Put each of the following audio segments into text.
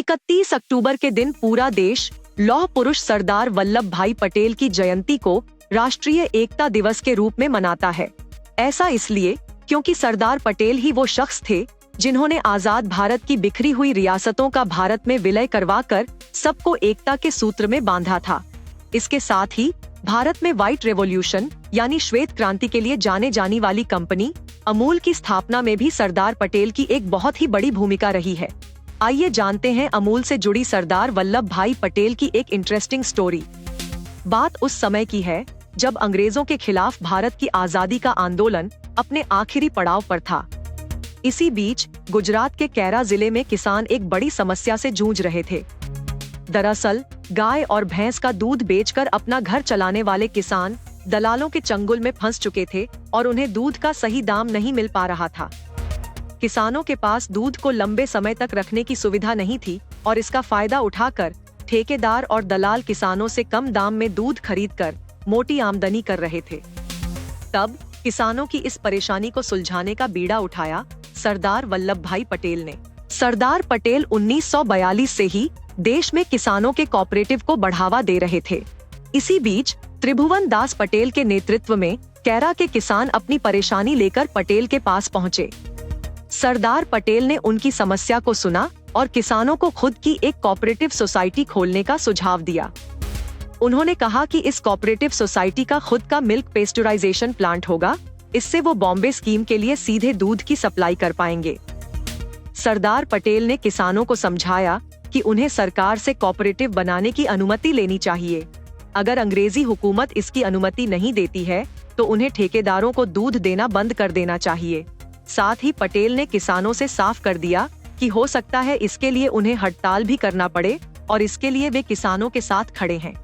31 अक्टूबर के दिन पूरा देश लौह पुरुष सरदार वल्लभ भाई पटेल की जयंती को राष्ट्रीय एकता दिवस के रूप में मनाता है। ऐसा इसलिए क्योंकि सरदार पटेल ही वो शख्स थे जिन्होंने आजाद भारत की बिखरी हुई रियासतों का भारत में विलय करवाकर सबको एकता के सूत्र में बांधा था। इसके साथ ही भारत में व्हाइट रेवोल्यूशन यानी श्वेत क्रांति के लिए जाने जानी वाली कंपनी अमूल की स्थापना में भी सरदार पटेल की एक बहुत ही बड़ी भूमिका रही है। आइए जानते हैं अमूल से जुड़ी सरदार वल्लभ भाई पटेल की एक इंटरेस्टिंग स्टोरी। बात उस समय की है जब अंग्रेजों के खिलाफ भारत की आजादी का आंदोलन अपने आखिरी पड़ाव पर था। इसी बीच गुजरात के कैरा जिले में किसान एक बड़ी समस्या से जूझ रहे थे। दरअसल गाय और भैंस का दूध बेचकर अपना घर चलाने वाले किसान दलालों के चंगुल में फंस चुके थे और उन्हें दूध का सही दाम नहीं मिल पा रहा था। किसानों के पास दूध को लंबे समय तक रखने की सुविधा नहीं थी और इसका फायदा उठाकर ठेकेदार और दलाल किसानों से कम दाम में दूध खरीदकर मोटी आमदनी कर रहे थे। तब किसानों की इस परेशानी को सुलझाने का बीड़ा उठाया सरदार वल्लभ भाई पटेल ने। सरदार पटेल 1942 से ही देश में किसानों के कोऑपरेटिव को बढ़ावा दे रहे थे। इसी बीच त्रिभुवन दास पटेल के नेतृत्व में कैरा के किसान अपनी परेशानी लेकर पटेल के पास पहुँचे। सरदार पटेल ने उनकी समस्या को सुना और किसानों को खुद की एक कोऑपरेटिव सोसाइटी खोलने का सुझाव दिया। उन्होंने कहा कि इस कोऑपरेटिव सोसाइटी का खुद का मिल्क पेस्चराइजेशन प्लांट होगा, इससे वो बॉम्बे स्कीम के लिए सीधे दूध की सप्लाई कर पाएंगे। सरदार पटेल ने किसानों को समझाया कि उन्हें सरकार से कोऑपरेटिव बनाने की अनुमति लेनी चाहिए। अगर अंग्रेजी हुकूमत इसकी अनुमति नहीं देती है तो उन्हें ठेकेदारों को दूध देना बंद कर देना चाहिए। साथ ही पटेल ने किसानों से साफ कर दिया कि हो सकता है इसके लिए उन्हें हड़ताल भी करना पड़े और इसके लिए वे किसानों के साथ खड़े हैं।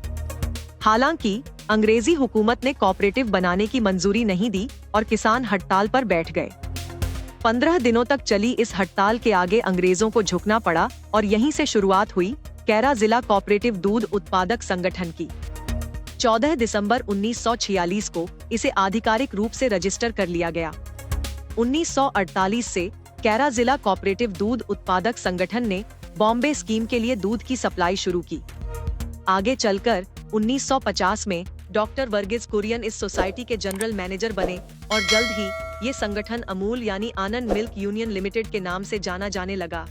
हालांकि अंग्रेजी हुकूमत ने कोऑपरेटिव बनाने की मंजूरी नहीं दी और किसान हड़ताल पर बैठ गए। 15 दिनों तक चली इस हड़ताल के आगे अंग्रेजों को झुकना पड़ा और यहीं से शुरुआत हुई कैरा जिला कोऑपरेटिव दूध उत्पादक संगठन की। 14 दिसंबर 1946 को इसे आधिकारिक रूप से रजिस्टर कर लिया गया। 1948 से कैरा जिला कोऑपरेटिव दूध उत्पादक संगठन ने बॉम्बे स्कीम के लिए दूध की सप्लाई शुरू की। आगे चलकर 1950 में डॉक्टर वर्गीस कुरियन इस सोसाइटी के जनरल मैनेजर बने और जल्द ही ये संगठन अमूल यानी आनंद मिल्क यूनियन लिमिटेड के नाम से जाना जाने लगा।